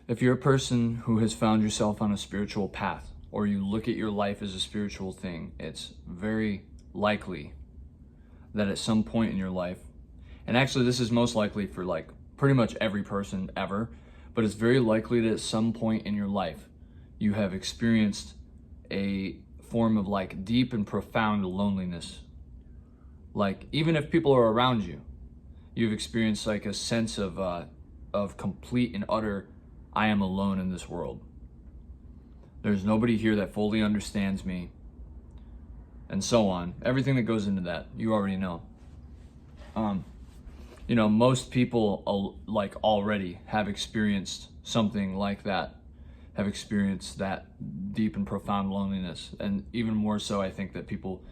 If you're a person who has found yourself on a spiritual path, or you look at your life as a spiritual thing, it's very likely that at some point in your life, and actually this is most likely for like pretty much every person ever, but it's very likely that at some point in your life, you have experienced a form of like deep and profound loneliness. Like even if people are around you, you've experienced like a sense of complete and utter, I am alone in this world. There's nobody here that fully understands me, and so on. Everything that goes into that, you already know. Most people like already have experienced something like that, have experienced that deep and profound loneliness. And even more so, I think that people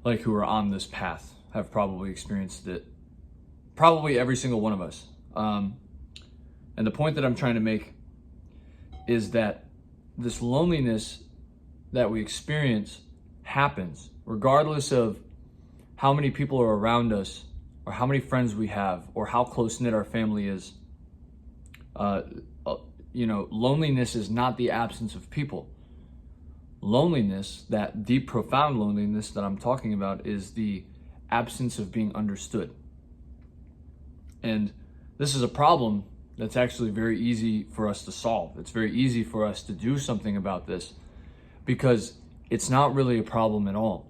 like who are on this path have probably experienced it, probably every single one of us. And the point that I'm trying to make is that this loneliness that we experience happens regardless of how many people are around us, or how many friends we have, or how close-knit our family is. Loneliness is not the absence of people. Loneliness, that deep, profound loneliness that I'm talking about, is the absence of being understood. And this is a problem that's actually very easy for us to solve. It's very easy for us to do something about this because it's not really a problem at all.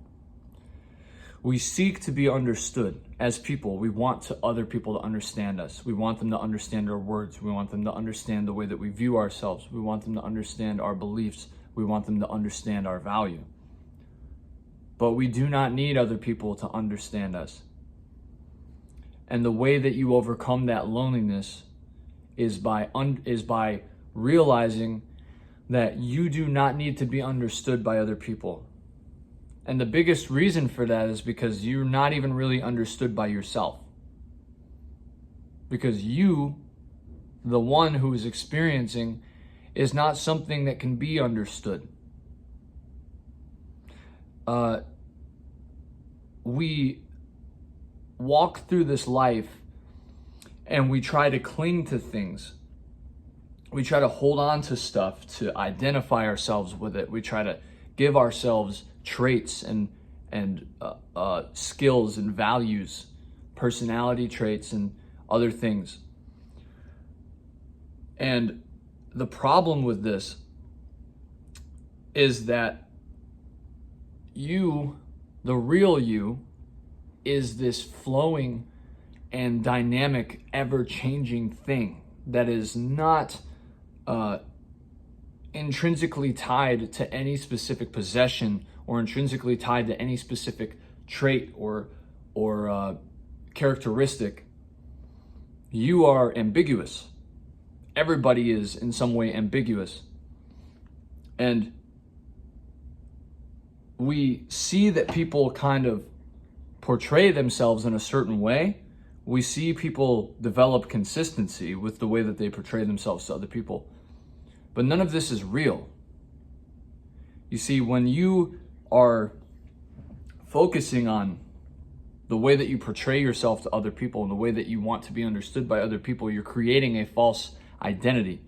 We seek to be understood as people. We want other people to understand us. We want them to understand our words. We want them to understand the way that we view ourselves. We want them to understand our beliefs. We want them to understand our value. But we do not need other people to understand us. And the way that you overcome that loneliness is by realizing that you do not need to be understood by other people. And the biggest reason for that is because you're not even really understood by yourself. Because you, the one who is experiencing, is not something that can be understood. We walk through this life and we try to cling to things. We try to hold on to stuff to identify ourselves with it. We try to give ourselves traits and skills and values, personality traits and other things. And the problem with this is that you, the real you, is this flowing and dynamic, ever-changing thing that is not intrinsically tied to any specific possession or intrinsically tied to any specific trait or characteristic. You are ambiguous. Everybody is in some way ambiguous. And we see that people kind of portray themselves in a certain way. We see people develop consistency with the way that they portray themselves to other people. But none of this is real. You see, when you are focusing on the way that you portray yourself to other people and the way that you want to be understood by other people, you're creating a false identity.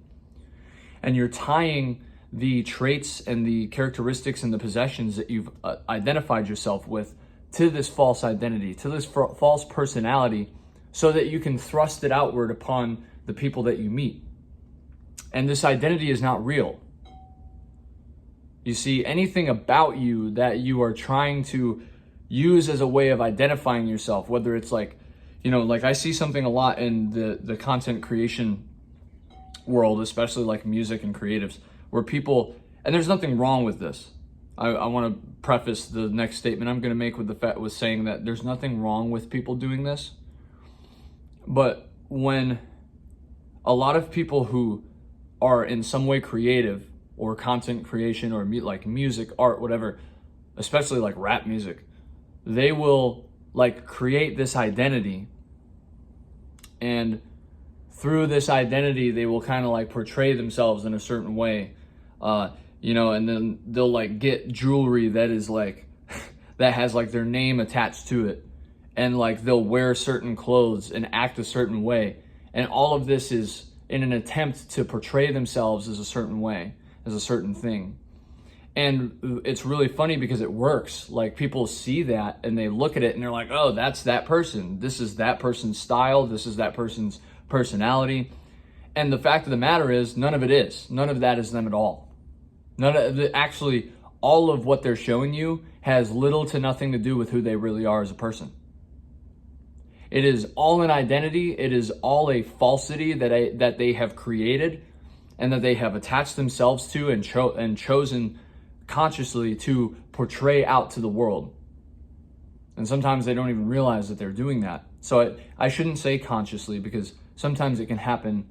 And you're tying the traits and the characteristics and the possessions that you've identified yourself with to this false identity, to this false personality, so that you can thrust it outward upon the people that you meet. And this identity is not real. You see, anything about you that you are trying to use as a way of identifying yourself, whether it's like I see something a lot in the content creation world, especially like music and creatives, where people, and there's nothing wrong with this. I want to preface the next statement I'm going to make with saying that there's nothing wrong with people doing this. But when a lot of people who are in some way creative or content creation or like music, art, whatever, especially like rap music, they will like create this identity, and through this identity they will kind of like portray themselves in a certain way, and then they'll like get jewelry that is like that has like their name attached to it, and like they'll wear certain clothes and act a certain way, and all of this is in an attempt to portray themselves as a certain way, as a certain thing. And it's really funny because it works. Like, people see that and they look at it and they're like, oh, that's that person. This is that person's style. This is that person's personality. And the fact of the matter is, none of it is. None of that is them at all. Actually, all of what they're showing you has little to nothing to do with who they really are as a person. It is all an identity. It is all a falsity that they have created and that they have attached themselves to and chosen consciously to portray out to the world. And sometimes they don't even realize that they're doing that. So I shouldn't say consciously, because sometimes it can happen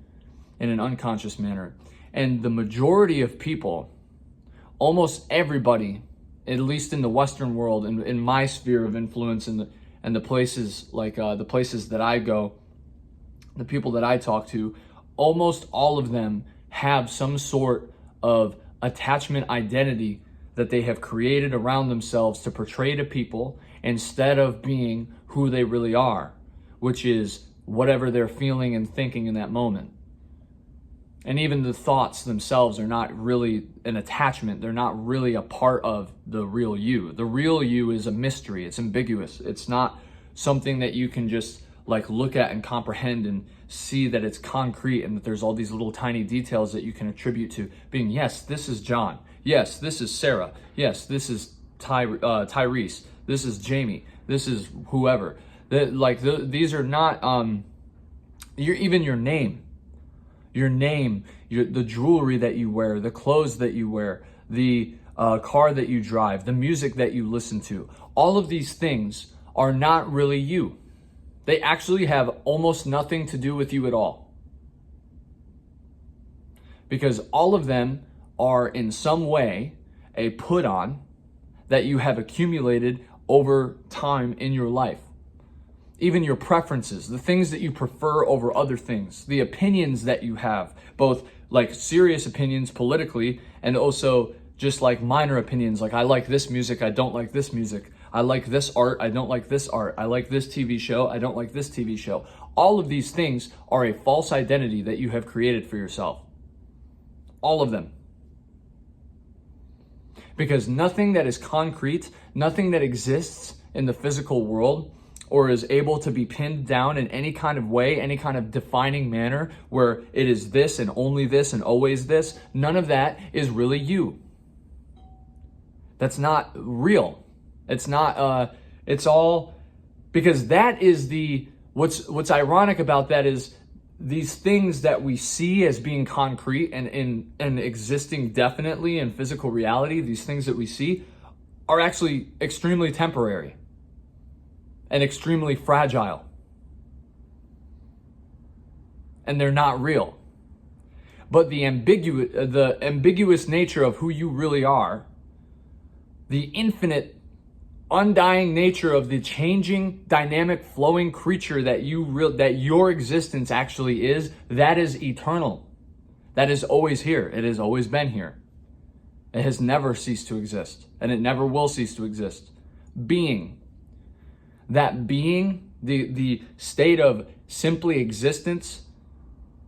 in an unconscious manner. And the majority of people, almost everybody, at least in the Western world, in my sphere of influence and the places like the places that I go, the people that I talk to, almost all of them have some sort of attachment identity that they have created around themselves to portray to people instead of being who they really are, which is whatever they're feeling and thinking in that moment. And even the thoughts themselves are not really an attachment. They're not really a part of the real you. The real you is a mystery. It's ambiguous. It's not something that you can just like look at and comprehend and see that it's concrete and that there's all these little tiny details that you can attribute to being, yes, this is John. Yes, this is Sarah. Yes, this is Tyrese. This is Jamie. This is whoever. These are not even your name. Your name, the jewelry that you wear, the clothes that you wear, the car that you drive, the music that you listen to. All of these things are not really you. They actually have almost nothing to do with you at all. Because all of them are in some way a put on that you have accumulated over time in your life. Even your preferences, the things that you prefer over other things, the opinions that you have, both like serious opinions politically and also just like minor opinions, like I like this music, I don't like this music. I like this art, I don't like this art. I like this TV show, I don't like this TV show. All of these things are a false identity that you have created for yourself. All of them. Because nothing that is concrete, nothing that exists in the physical world or is able to be pinned down in any kind of way, any kind of defining manner where it is this and only this and always this, none of that is really you. That's not real. It's not, it's all, because that is what's ironic about that is these things that we see as being concrete and existing definitely in physical reality, these things that we see are actually extremely temporary and extremely fragile. And they're not real. But the ambiguous nature of who you really are, the infinite, undying nature of the changing, dynamic, flowing creature that your existence actually is, that is eternal. That is always here. It has always been here. It has never ceased to exist, and it never will cease to exist. Being. That being, the state of simply existence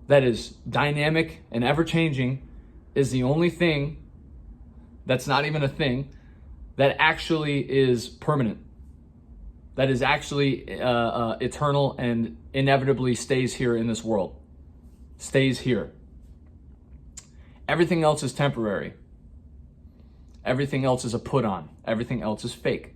that is dynamic and ever-changing, is the only thing that's not even a thing that actually is permanent, that is actually eternal and inevitably stays here in this world, stays here. Everything else is temporary. Everything else is a put on. Everything else is fake.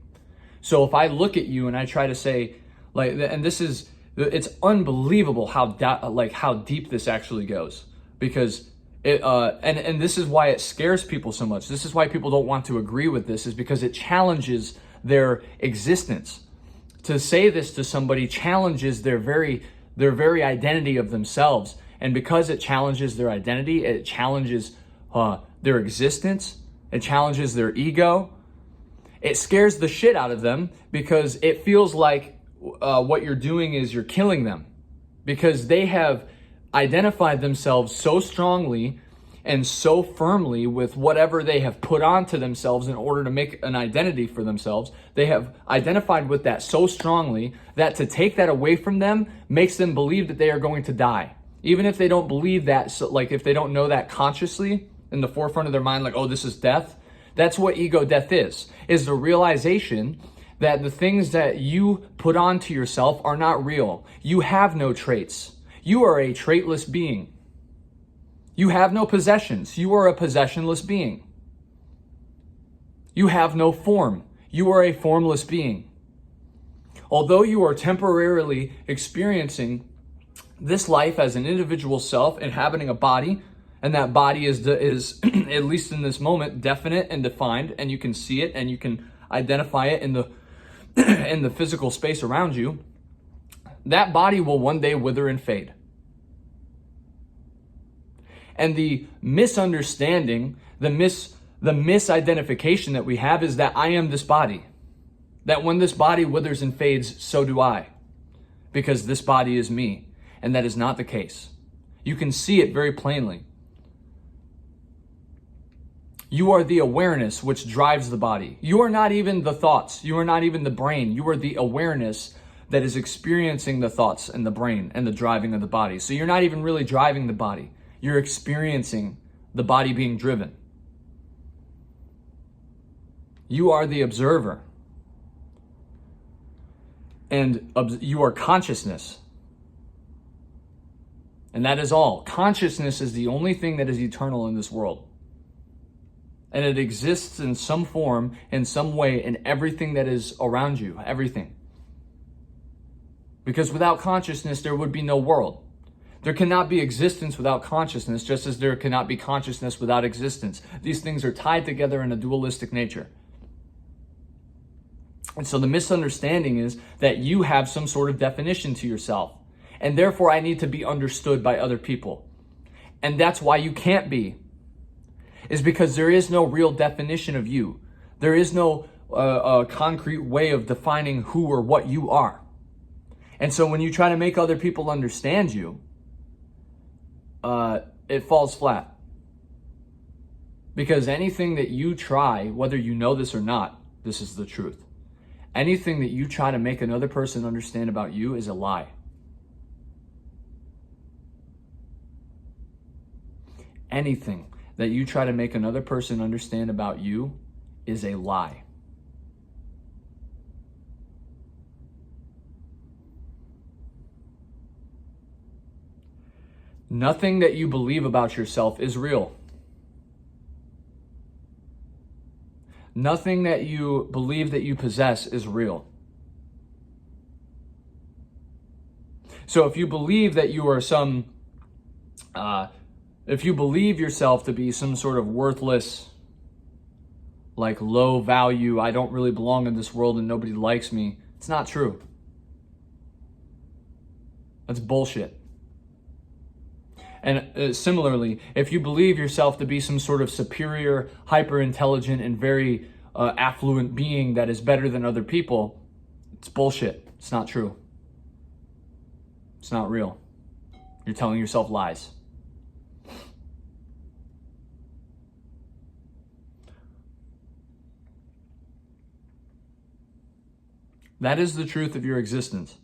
So if I look at you and I try to say, like, and it's unbelievable how deep this actually goes, because and this is why it scares people so much. This is why people don't want to agree with this, is because it challenges their existence. To say this to somebody challenges their very identity of themselves. And because it challenges their identity, it challenges their existence, it challenges their ego. It scares the shit out of them, because it feels like what you're doing is you're killing them, because they have identified themselves so strongly and so firmly with whatever they have put onto themselves in order to make an identity for themselves. They have identified with that so strongly that to take that away from them makes them believe that they are going to die Even if they don't believe that, so like if they don't know that consciously in the forefront of their mind, like, oh, this is death, that's what ego death is the realization that the things that you put onto yourself are not real. You have no traits. You are a traitless being. You have no possessions. You are a possessionless being. You have no form. You are a formless being. Although you are temporarily experiencing this life as an individual self inhabiting a body, and that body is at least in this moment definite and defined, and you can see it and you can identify it in the in the physical space around you, that body will one day wither and fade. And the misunderstanding, the misidentification that we have is that I am this body. That when this body withers and fades, so do I. Because this body is me. And that is not the case. You can see it very plainly. You are the awareness which drives the body. You are not even the thoughts. You are not even the brain. You are the awareness that is experiencing the thoughts and the brain and the driving of the body. So you're not even really driving the body. You're experiencing the body being driven. You are the observer. And you are consciousness. And that is all. Consciousness is the only thing that is eternal in this world. And it exists in some form, in some way, in everything that is around you, everything. Because without consciousness, there would be no world. There cannot be existence without consciousness, just as there cannot be consciousness without existence. These things are tied together in a dualistic nature. And so the misunderstanding is that you have some sort of definition to yourself. And therefore, I need to be understood by other people. And that's why you can't be. Is because there is no real definition of you. There is no concrete way of defining who or what you are. And so when you try to make other people understand you, it falls flat. Because anything that you try, whether you know this or not, this is the truth. Anything that you try to make another person understand about you is a lie. Anything that you try to make another person understand about you is a lie. Nothing that you believe about yourself is real. Nothing that you believe that you possess is real. So if you believe that you are if you believe yourself to be some sort of worthless, like low value, I don't really belong in this world and nobody likes me, it's not true. That's bullshit. And similarly, if you believe yourself to be some sort of superior, hyper-intelligent, and very affluent being that is better than other people, it's bullshit. It's not true. It's not real. You're telling yourself lies. That is the truth of your existence.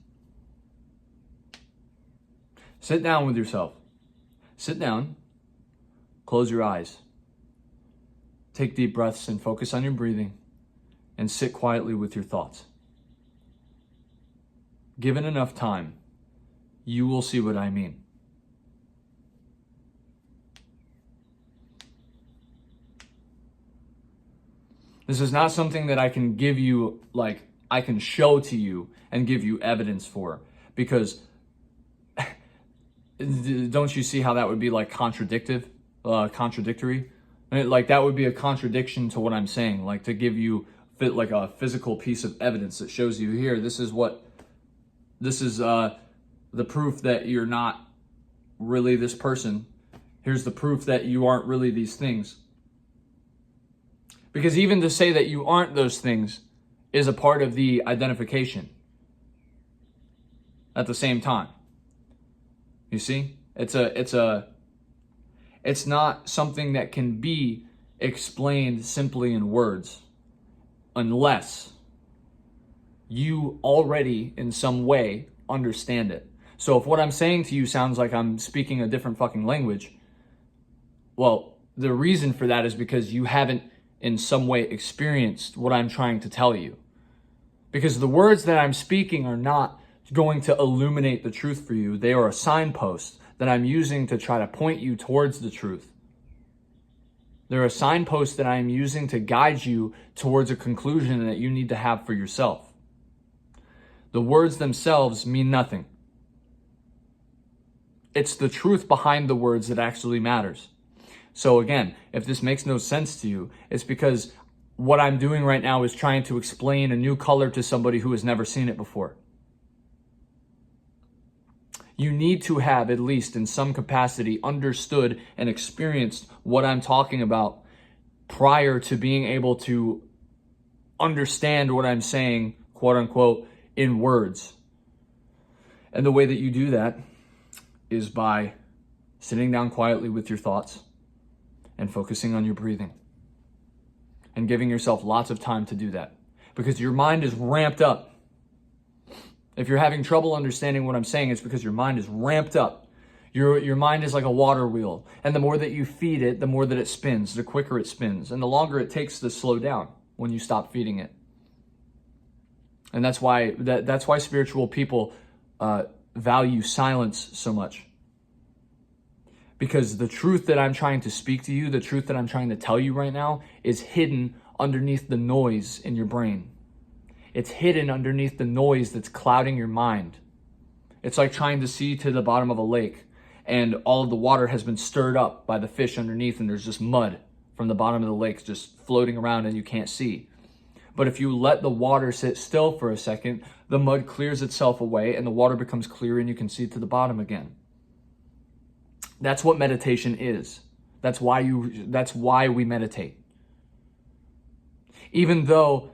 Sit down with yourself. Sit down, close your eyes, take deep breaths and focus on your breathing, and sit quietly with your thoughts. Given enough time, you will see what I mean. This is not something that I can give you, like, I can show to you and give you evidence for, because don't you see how that would be like contradictory? Like that would be a contradiction to what I'm saying. Like to give you like a physical piece of evidence that shows you here, this is the proof that you're not really this person. Here's the proof that you aren't really these things. Because even to say that you aren't those things is a part of the identification at the same time. You see, it's not something that can be explained simply in words unless you already in some way understand it. So if what I'm saying to you sounds like I'm speaking a different fucking language, well, the reason for that is because you haven't in some way experienced what I'm trying to tell you. Because the words that I'm speaking are not going to illuminate the truth for you. They are a signpost that I'm using to try to point you towards the truth. They're a signpost that I'm using to guide you towards a conclusion that you need to have for yourself. The words themselves mean nothing. It's the truth behind the words that actually matters. So again, if this makes no sense to you, it's because what I'm doing right now is trying to explain a new color to somebody who has never seen it before. You need to have, at least in some capacity, understood and experienced what I'm talking about prior to being able to understand what I'm saying, quote unquote, in words. And the way that you do that is by sitting down quietly with your thoughts and focusing on your breathing and giving yourself lots of time to do that, because your mind is ramped up. If you're having trouble understanding what I'm saying, it's because your mind is ramped up. Your mind is like a water wheel, and the more that you feed it, the more that it spins, the quicker it spins, and the longer it takes to slow down when you stop feeding it. And that's why spiritual people value silence so much. Because the truth that I'm trying to speak to you, the truth that I'm trying to tell you right now, is hidden underneath the noise in your brain. It's hidden underneath the noise that's clouding your mind. It's like trying to see to the bottom of a lake, and all of the water has been stirred up by the fish underneath, and there's just mud from the bottom of the lake just floating around and you can't see. But if you let the water sit still for a second, the mud clears itself away and the water becomes clear and you can see to the bottom again. That's what meditation is. That's why we meditate. Even though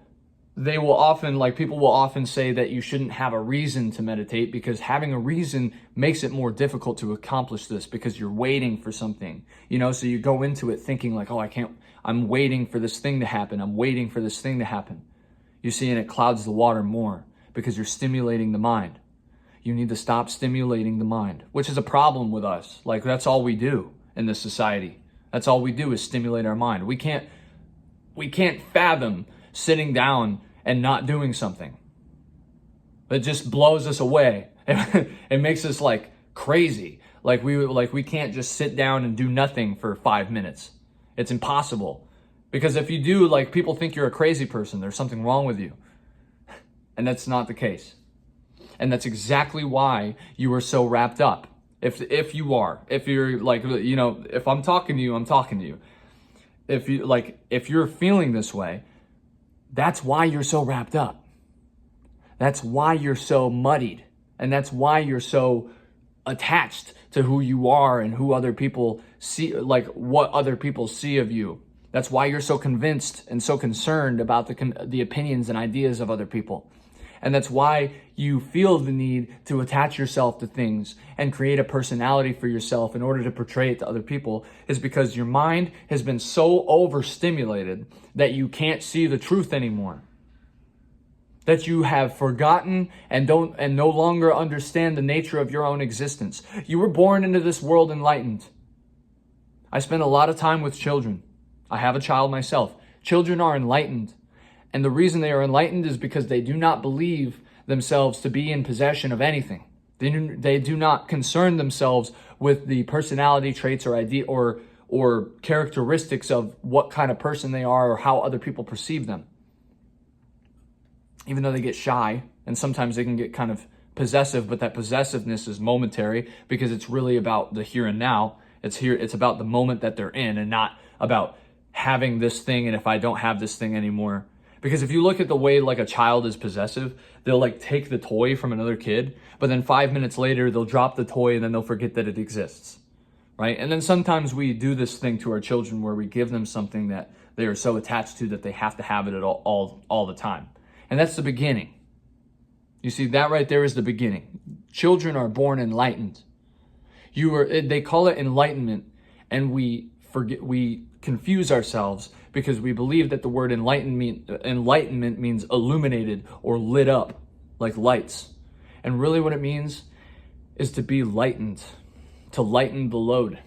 people will often say that you shouldn't have a reason to meditate, because having a reason makes it more difficult to accomplish this, because you're waiting for something, so you go into it thinking like, I'm waiting for this thing to happen. I'm waiting for this thing to happen. You see, and it clouds the water more because you're stimulating the mind. You need to stop stimulating the mind, which is a problem with us. Like, that's all we do in this society. That's all we do is stimulate our mind. We can't fathom sitting down and not doing something. It just blows us away. It makes us like crazy. Like we can't just sit down and do nothing for 5 minutes. It's impossible. Because if you do, like, people think you're a crazy person. There's something wrong with you. And that's not the case. And that's exactly why you are so wrapped up. If you're like, if I'm talking to you, I'm talking to you. If you're feeling this way, that's why you're so wrapped up. That's why you're so muddied. And that's why you're so attached to who you are and who other people see, like what other people see of you. That's why you're so convinced and so concerned about the opinions and ideas of other people. And that's why you feel the need to attach yourself to things and create a personality for yourself in order to portray it to other people, is because your mind has been so overstimulated that you can't see the truth anymore. That you have forgotten and no longer understand the nature of your own existence. You were born into this world enlightened. I spend a lot of time with children. I have a child myself. Children are enlightened. And the reason they are enlightened is because they do not believe themselves to be in possession of anything. They do not concern themselves with the personality traits or idea or characteristics of what kind of person they are or how other people perceive them. Even though they get shy, and sometimes they can get kind of possessive, but that possessiveness is momentary because it's really about the here and now. It's about the moment that they're in, and not about having this thing and if I don't have this thing anymore. Because if you look at the way like a child is possessive, they'll like take the toy from another kid, but then 5 minutes later they'll drop the toy and then they'll forget that it exists, right? And then sometimes we do this thing to our children where we give them something that they are so attached to that they have to have it at all the time. And that's the beginning. You see, that right there is the beginning. Children are born enlightened. They call it enlightenment, and we confuse ourselves because we believe that the word enlightenment means illuminated or lit up like lights. And really what it means is to be lightened, to lighten the load.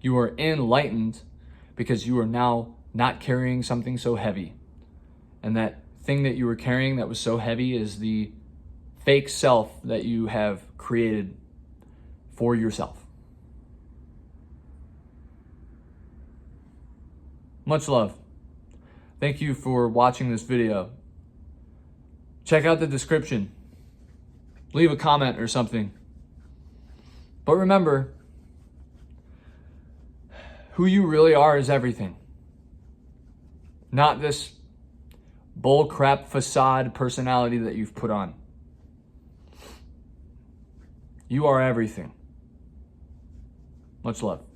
You are enlightened because you are now not carrying something so heavy. And that thing that you were carrying that was so heavy is the fake self that you have created for yourself. Much love. Thank you for watching this video. Check out the description. Leave a comment or something. But remember, who you really are is everything. Not this bullcrap facade personality that you've put on. You are everything. Much love.